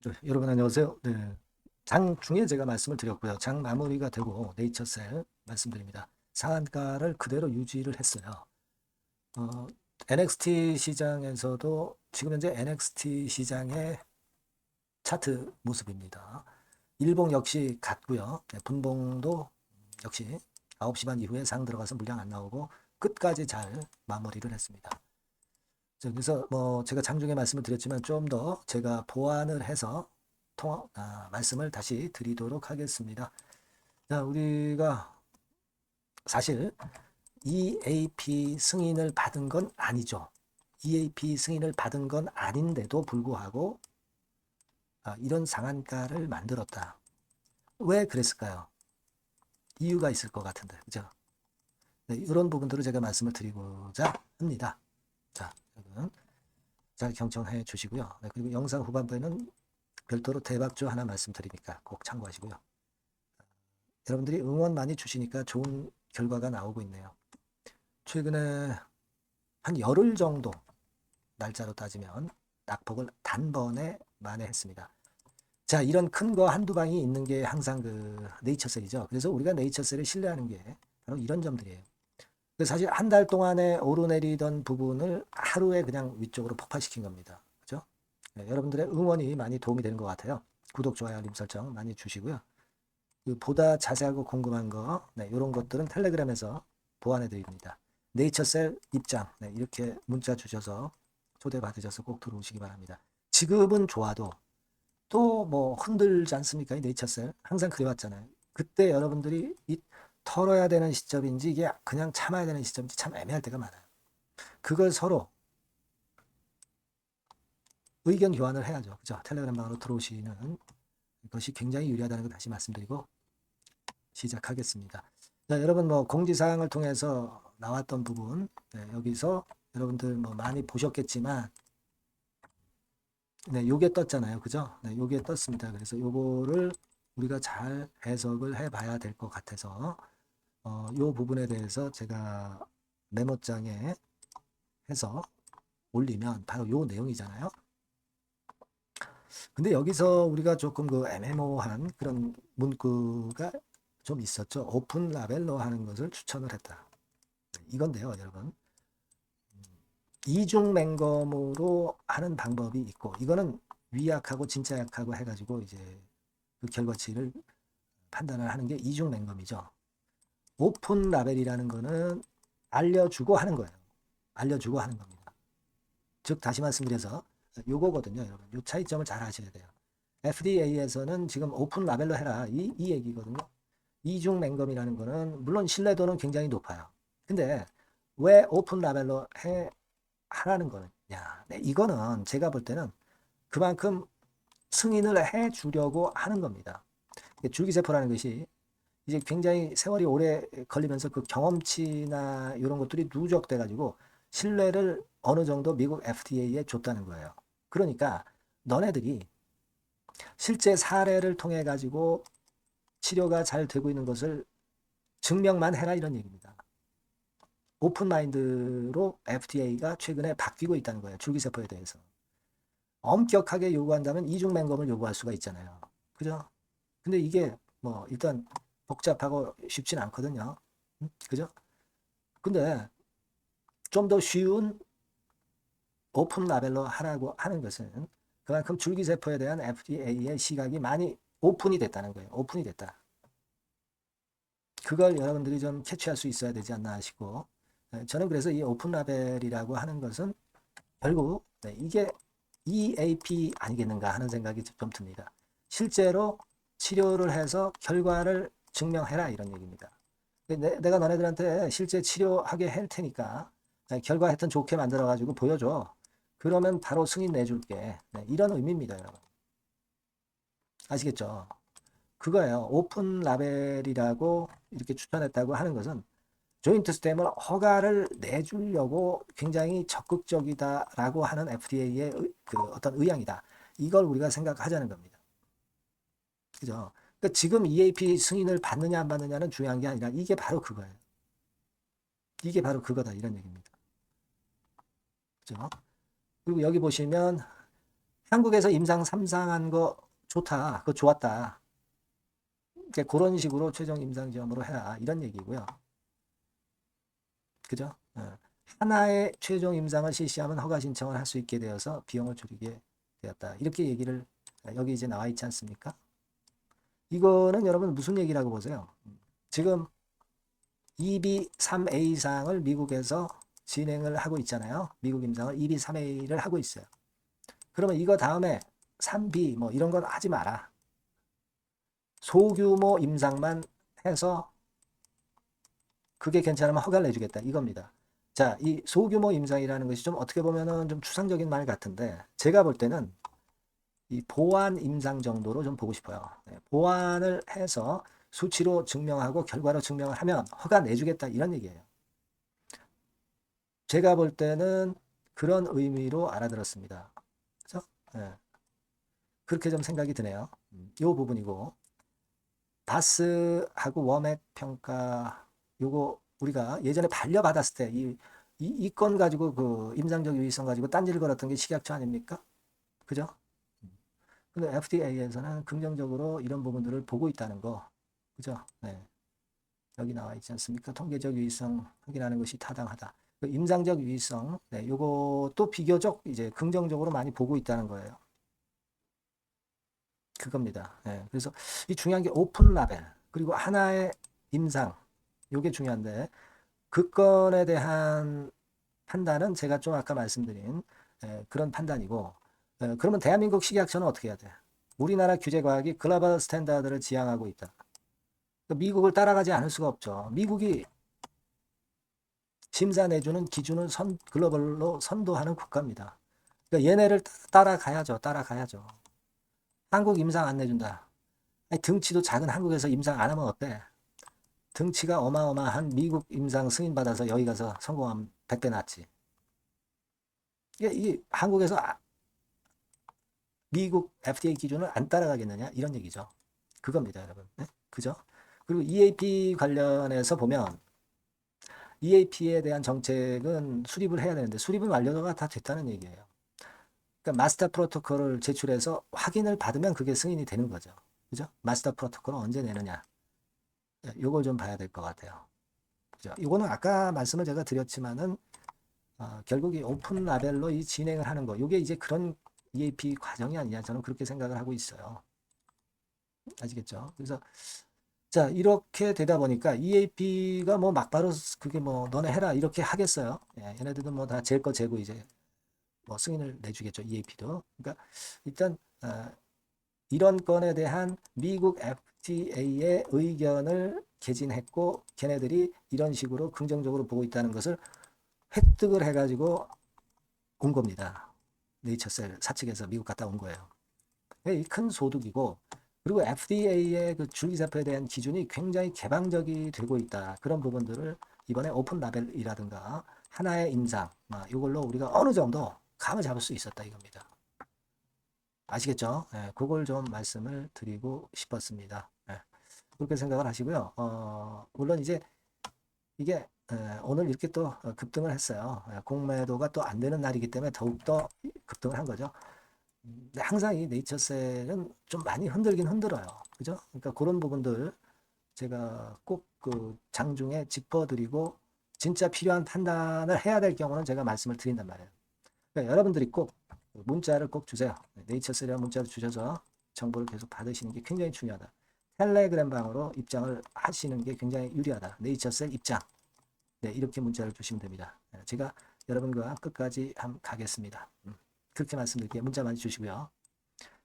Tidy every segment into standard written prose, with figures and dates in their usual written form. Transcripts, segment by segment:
네, 여러분 안녕하세요. 네, 장 중에 제가 말씀을 드렸고요. 장 마무리가 되고 네이처셀 말씀드립니다. 상한가를 그대로 유지를 했어요. 어, NXT 시장에서도 지금 현재 NXT 시장의 차트 모습입니다. 일봉 역시 같고요. 네, 분봉도 역시 9시 반 이후에 상 들어가서 물량 안 나오고 끝까지 잘 마무리를 했습니다. 그래서 뭐 제가 장중에 말씀을 드렸지만 좀 더 제가 보완을 해서 말씀을 다시 드리도록 하겠습니다. 자, 우리가 사실 EAP 승인을 받은 건 아니죠. EAP 승인을 받은 건 아닌데도 불구하고 이런 상한가를 만들었다. 왜 그랬을까요? 이유가 있을 것 같은데, 그죠? 네, 이런 부분들을 제가 말씀을 드리고자 합니다. 자, 여러분 잘 경청해 주시고요. 네, 그리고 영상 후반부에는 별도로 대박조 하나 말씀드리니까 꼭 참고하시고요. 여러분들이 응원 많이 주시니까 좋은 결과가 나오고 있네요. 최근에 한 열흘 정도 날짜로 따지면 낙폭을 단번에 만회했습니다. 자, 이런 큰 거 한두 방이 있는 게 항상 그 네이처셀이죠. 그래서 우리가 네이처셀을 신뢰하는 게 바로 이런 점들이에요. 사실 한 달 동안에 오르내리던 부분을 하루에 그냥 위쪽으로 폭발시킨 겁니다. 그죠? 네, 여러분들의 응원이 많이 도움이 되는 것 같아요. 구독, 좋아요, 알림 설정 많이 주시고요. 그 보다 자세하고 궁금한 거, 네, 이런 것들은 텔레그램에서 보완해 드립니다. 네이처셀 입장, 네, 이렇게 문자 주셔서 초대 받으셔서 꼭 들어오시기 바랍니다. 지금은 좋아도 또 뭐 흔들지 않습니까? 이 네이처셀 항상 그래왔잖아요. 그때 여러분들이 털어야 되는 시점인지 이게 그냥 참아야 되는 시점인지 참 애매할 때가 많아요. 그걸 서로 의견 교환을 해야죠. 그죠? 텔레그램 방으로 들어오시는 것이 굉장히 유리하다는 걸 다시 말씀드리고 시작하겠습니다. 자, 여러분 뭐 공지사항을 통해서 나왔던 부분, 네, 여기서 여러분들 뭐 많이 보셨겠지만, 네, 요게 떴잖아요. 그죠? 네, 요게 떴습니다. 그래서 요거를 우리가 잘 해석을 해봐야 될 것 같아서, 요 부분에 대해서 제가 메모장에 해서 올리면 바로 요 내용이잖아요. 근데 여기서 우리가 조금 그 애매모호한 그런 문구가 좀 있었죠. 오픈 라벨로 하는 것을 추천을 했다. 이건데요, 여러분. 이중 맹검으로 하는 방법이 있고, 이거는 위약하고 진짜 약하고 해가지고 이제 그 결과치를 판단을 하는 게 이중 맹검이죠. 오픈 라벨이라는 거는 알려주고 하는 거예요. 알려주고 하는 겁니다. 즉 다시 말씀드려서 요거거든요, 여러분. 요 차이점을 잘 아셔야 돼요. FDA에서는 지금 오픈 라벨로 해라 이 얘기거든요. 이중 맹검이라는 거는 물론 신뢰도는 굉장히 높아요. 근데 왜 오픈 라벨로 하라는 거냐? 네, 이거는 제가 볼 때는 그만큼 승인을 해 주려고 하는 겁니다. 줄기세포라는 것이 이제 굉장히 세월이 오래 걸리면서 그 경험치나 이런 것들이 누적돼 가지고 신뢰를 어느 정도 미국 FDA에 줬다는 거예요. 그러니까 너네들이 실제 사례를 통해 가지고 치료가 잘 되고 있는 것을 증명만 해라 이런 얘기입니다. 오픈 마인드로 FDA가 최근에 바뀌고 있다는 거예요. 줄기세포에 대해서. 엄격하게 요구한다면 이중 맹검을 요구할 수가 있잖아요. 그죠? 근데 이게 뭐 일단 복잡하고 쉽진 않거든요. 그죠? 근데 좀 더 쉬운 오픈 라벨로 하라고 하는 것은 그만큼 줄기세포에 대한 FDA의 시각이 많이 오픈이 됐다는 거예요. 오픈이 됐다. 그걸 여러분들이 좀 캐치할 수 있어야 되지 않나 하시고 저는 그래서 이 오픈 라벨이라고 하는 것은 결국 이게 EAP 아니겠는가 하는 생각이 좀 듭니다. 실제로 치료를 해서 결과를 증명해라 이런 얘기입니다. 내가 너네들한테 실제 치료하게 할 테니까 결과 하여튼 좋게 만들어가지고 보여줘. 그러면 바로 승인 내줄게. 네, 이런 의미입니다, 여러분. 아시겠죠? 그거예요. 오픈 라벨이라고 이렇게 추천했다고 하는 것은 조인트 스템을 허가를 내주려고 굉장히 적극적이다라고 하는 FDA의 그 어떤 의향이다. 이걸 우리가 생각하자는 겁니다. 그죠? 그러니까 지금 EAP 승인을 받느냐 안 받느냐는 중요한 게 아니라 이게 바로 그거예요. 이게 바로 그거다 이런 얘기입니다. 그죠? 그리고 여기 보시면 한국에서 임상 3상한 거 좋다. 그거 좋았다. 그런 식으로 최종 임상시험으로 해라. 이런 얘기고요. 그죠? 하나의 최종 임상을 실시하면 허가 신청을 할 수 있게 되어서 비용을 줄이게 되었다. 이렇게 얘기를 여기 이제 나와 있지 않습니까? 이거는 여러분 무슨 얘기라고 보세요? 지금 EB3A상을 미국에서 진행을 하고 있잖아요. 미국 임상을 EB3A를 하고 있어요. 그러면 이거 다음에 3B 뭐 이런 건 하지 마라. 소규모 임상만 해서 그게 괜찮으면 허가를 내주겠다 이겁니다. 자, 이 소규모 임상이라는 것이 좀 어떻게 보면은 좀 추상적인 말 같은데 제가 볼 때는 이 보완 임상 정도로 좀 보고 싶어요. 보완을 해서 수치로 증명하고 결과로 증명을 하면 허가 내주겠다 이런 얘기예요. 제가 볼 때는 그런 의미로 알아들었습니다. 그렇죠? 네. 그렇게 좀 생각이 드네요. 이 부분이고 바스하고 워맥 평가 요거 우리가 예전에 반려받았을 때 이 건 가지고 그 임상적 유의성 가지고 딴지를 걸었던 게 식약처 아닙니까? 그죠? 근데 FDA에서는 긍정적으로 이런 부분들을 보고 있다는 거. 그죠? 네. 여기 나와 있지 않습니까? 통계적 유의성 확인하는 것이 타당하다. 그 임상적 유의성, 네, 요것도 비교적 이제 긍정적으로 많이 보고 있다는 거예요. 그겁니다. 네, 그래서 이 중요한 게 오픈 라벨, 그리고 하나의 임상, 요게 중요한데, 그 건에 대한 판단은 제가 좀 아까 말씀드린 그런 판단이고, 그러면 대한민국 식약처는 어떻게 해야 돼? 우리나라 규제과학이 글로벌 스탠다드를 지향하고 있다. 미국을 따라가지 않을 수가 없죠. 미국이 심사 내주는 기준을 글로벌로 선도하는 국가입니다. 그러니까 얘네를 따라가야죠. 따라가야죠. 한국 임상 안 내준다. 아니, 등치도 작은 한국에서 임상 안 하면 어때? 등치가 어마어마한 미국 임상 승인받아서 여기 가서 성공하면 100배 낫지. 이게 한국에서 미국 FDA 기준을 안 따라가겠느냐? 이런 얘기죠. 그겁니다, 여러분. 네? 그죠? 그리고 EAP 관련해서 보면 EAP에 대한 정책은 수립을 해야 되는데 수립은 완료가 다 됐다는 얘기예요. 그러니까 마스터 프로토콜을 제출해서 확인을 받으면 그게 승인이 되는 거죠. 그죠? 마스터 프로토콜을 언제 내느냐. 요걸 좀 봐야 될 것 같아요. 그죠? 요거는 아까 말씀을 제가 드렸지만은 결국 이 오픈 라벨로 이 진행을 하는 거. 요게 이제 그런 EAP 과정이 아니냐. 저는 그렇게 생각을 하고 있어요. 아시겠죠? 그래서 자, 이렇게 되다 보니까 EAP가 뭐 막바로 그게 뭐 너네 해라 이렇게 하겠어요. 예, 얘네들은 뭐 다 제 거 재고 이제 뭐 승인을 내주겠죠. EAP도. 그러니까 일단 이런 건에 대한 미국 FDA의 의견을 개진했고 걔네들이 이런 식으로 긍정적으로 보고 있다는 것을 획득을 해가지고 온 겁니다. 네이처셀 사측에서 미국 갔다 온 거예요. 큰 소득이고 그리고 FDA의 그 줄기세포에 대한 기준이 굉장히 개방적이 되고 있다. 그런 부분들을 이번에 오픈 라벨이라든가 하나의 임상 이걸로 우리가 어느 정도 감을 잡을 수 있었다 이겁니다. 아시겠죠? 예, 그걸 좀 말씀을 드리고 싶었습니다. 예, 그렇게 생각을 하시고요. 물론 이제 이게 오늘 이렇게 또 급등을 했어요. 공매도가 또 안 되는 날이기 때문에 더욱더 급등을 한 거죠. 근데 항상 이 네이처셀은 좀 많이 흔들긴 흔들어요. 그죠? 그러니까 그런 부분들 제가 꼭 그 장중에 짚어드리고 진짜 필요한 판단을 해야 될 경우는 제가 말씀을 드린단 말이에요. 그러니까 여러분들이 꼭 문자를 꼭 주세요. 네이처셀이라는 문자를 주셔서 정보를 계속 받으시는 게 굉장히 중요하다. 텔레그램 방으로 입장을 하시는 게 굉장히 유리하다. 네이처셀 입장. 네, 이렇게 문자를 주시면 됩니다. 제가 여러분과 끝까지 가겠습니다. 그렇게 말씀드릴게요. 문자 많이 주시고요.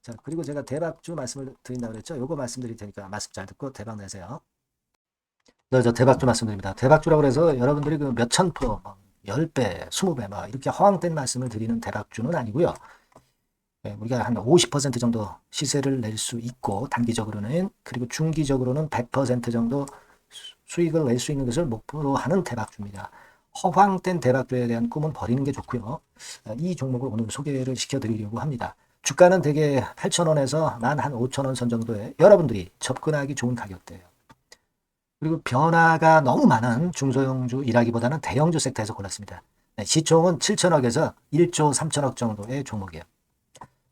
자, 그리고 제가 대박주 말씀을 드린다고 그랬죠? 요거 말씀드릴 테니까 말씀 잘 듣고 대박 내세요. 네, 저 대박주 말씀드립니다. 대박주라고 해서 여러분들이 그 몇천 프로, 10배, 20배 막 이렇게 허황된 말씀을 드리는 대박주는 아니고요. 우리가 한 50% 정도 시세를 낼 수 있고 단기적으로는 그리고 중기적으로는 100% 정도 수익을 낼 수 있는 것을 목표로 하는 대박주입니다. 허황된 대박주에 대한 꿈은 버리는 게 좋고요. 이 종목을 오늘 소개를 시켜드리려고 합니다. 주가는 대개 8,000원에서 만 한 5,000원 선 정도에 여러분들이 접근하기 좋은 가격대예요. 그리고 변화가 너무 많은 중소형주 일하기보다는 대형주 섹터에서 골랐습니다. 시총은 7천억에서 1조 3천억 정도의 종목이에요.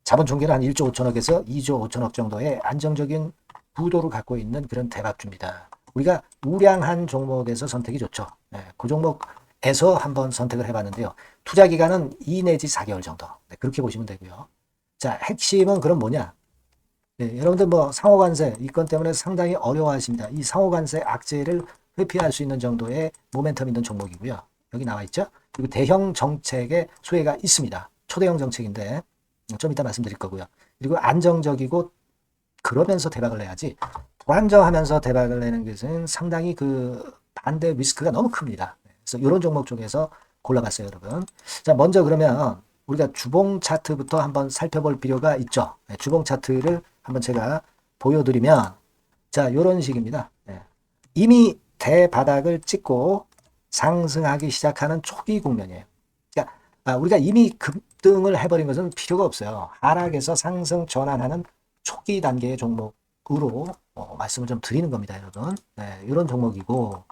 자본 총계는 한 1조 5천억에서 2조 5천억 정도의 안정적인 부도를 갖고 있는 그런 대박주입니다. 우리가 우량한 종목에서 선택이 좋죠. 네, 그 종목에서 한번 선택을 해봤는데요. 투자 기간은 2 내지 4개월 정도. 네, 그렇게 보시면 되고요. 자, 핵심은 그럼 뭐냐? 네, 여러분들 뭐 상호관세 이 건 때문에 상당히 어려워하십니다. 이 상호관세 악재를 회피할 수 있는 정도의 모멘텀 있는 종목이고요. 여기 나와 있죠. 그리고 대형 정책의 수혜가 있습니다. 초대형 정책인데 좀 이따 말씀드릴 거고요. 그리고 안정적이고 그러면서 대박을 내야지 불안정하면서 대박을 내는 것은 상당히 그 반대 리스크가 너무 큽니다. 그래서 이런 종목 중에서 골라봤어요, 여러분. 자, 먼저 그러면 우리가 주봉 차트부터 한번 살펴볼 필요가 있죠. 네, 주봉 차트를 한번 제가 보여드리면 자, 이런 식입니다. 네. 이미 대바닥을 찍고 상승하기 시작하는 초기 국면이에요. 그러니까 우리가 이미 급등을 해버린 것은 필요가 없어요. 하락에서 상승 전환하는 초기 단계의 종목으로 말씀을 좀 드리는 겁니다, 여러분. 네, 이런 종목이고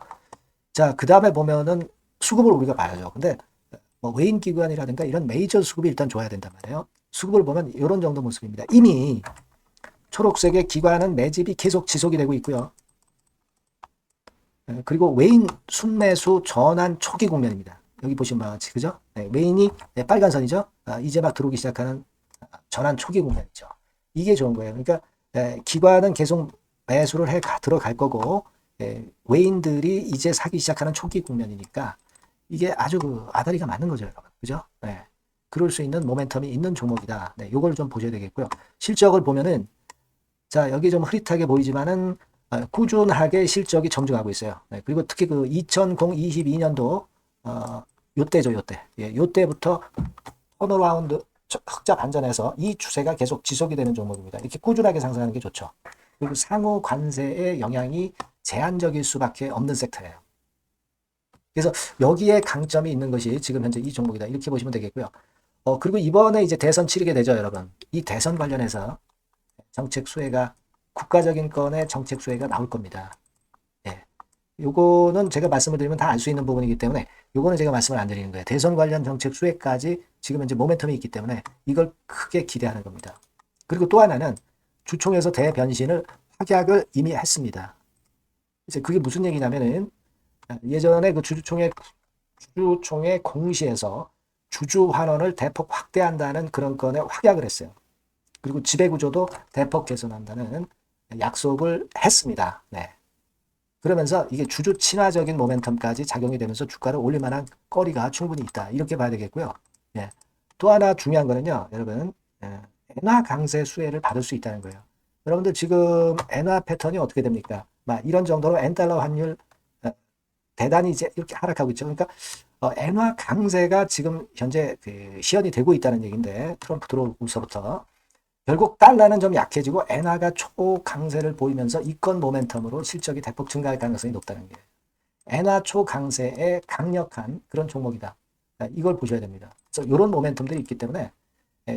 자, 그 다음에 보면은 수급을 우리가 봐야죠. 근데 뭐 외인 기관이라든가 이런 메이저 수급이 일단 좋아야 된단 말이에요. 수급을 보면 이런 정도 모습입니다. 이미 초록색의 기관은 매집이 계속 지속이 되고 있고요. 그리고 외인 순매수 전환 초기 국면입니다. 여기 보시면 바와 같이 그죠? 네, 외인이 빨간 선이죠. 이제 막 들어오기 시작하는 전환 초기 국면이죠. 이게 좋은 거예요. 그러니까 기관은 계속 매수를 해 들어갈 거고 외인들이 이제 사기 시작하는 초기 국면이니까 이게 아주 그 아다리가 맞는 거죠, 여러분. 그죠? 네. 그럴 수 있는 모멘텀이 있는 종목이다. 네, 요걸 좀 보셔야 되겠고요. 실적을 보면은 자, 여기 좀 흐릿하게 보이지만은 꾸준하게 실적이 점증하고 있어요. 네, 그리고 특히 그 2022년도 요때죠, 요때. 예, 요때부터 턴어라운드 흑자 반전해서 이 추세가 계속 지속이 되는 종목입니다. 이렇게 꾸준하게 상승하는 게 좋죠. 그리고 상호 관세의 영향이 제한적일 수밖에 없는 섹터예요. 그래서 여기에 강점이 있는 것이 지금 현재 이 종목이다. 이렇게 보시면 되겠고요. 그리고 이번에 이제 대선 치르게 되죠, 여러분. 이 대선 관련해서 정책 수혜가 국가적인 건의 정책 수혜가 나올 겁니다. 예. 요거는 제가 말씀을 드리면 다 알 수 있는 부분이기 때문에 요거는 제가 말씀을 안 드리는 거예요. 대선 관련 정책 수혜까지 지금 현재 모멘텀이 있기 때문에 이걸 크게 기대하는 겁니다. 그리고 또 하나는 주총에서 대변신을 확약을 이미 했습니다. 이제 그게 무슨 얘기냐면은 예전에 그 주주총회 공시에서 주주 환원을 대폭 확대한다는 그런 건에 확약을 했어요. 그리고 지배구조도 대폭 개선한다는 약속을 했습니다. 네. 그러면서 이게 주주 친화적인 모멘텀까지 작용이 되면서 주가를 올릴 만한 거리가 충분히 있다. 이렇게 봐야 되겠고요. 예. 또 하나 중요한 거는요, 여러분, 엔화 강세 수혜를 받을 수 있다는 거예요. 여러분들 지금 엔화 패턴이 어떻게 됩니까? 막 이런 정도로 엔달러 환율 대단히 이제 이렇게 하락하고 있죠. 그러니까 엔화 강세가 지금 현재 그 시연이 되고 있다는 얘기인데 트럼프 들어오고서부터 결국 달러는 좀 약해지고 엔화가 초강세를 보이면서 이권 모멘텀으로 실적이 대폭 증가할 가능성이 높다는 게 엔화 초강세의 강력한 그런 종목이다. 이걸 보셔야 됩니다. 그래서 이런 모멘텀들이 있기 때문에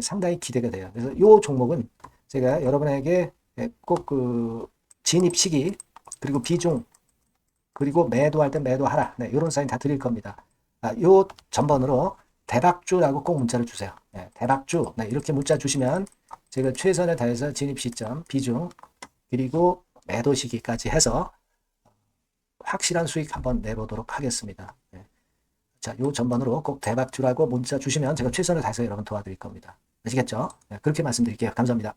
상당히 기대가 돼요. 그래서 이 종목은 제가 여러분에게 꼭 그 진입 시기 그리고 비중 그리고 매도할 때 매도하라. 네, 이런 사인 다 드릴 겁니다. 요 전번으로 대박주라고 꼭 문자를 주세요. 네, 대박주. 네, 이렇게 문자 주시면 제가 최선을 다해서 진입 시점, 비중, 그리고 매도 시기까지 해서 확실한 수익 한번 내보도록 하겠습니다. 네. 자, 요 전번으로 꼭 대박주라고 문자 주시면 제가 최선을 다해서 여러분 도와드릴 겁니다. 아시겠죠? 네, 그렇게 말씀드릴게요. 감사합니다.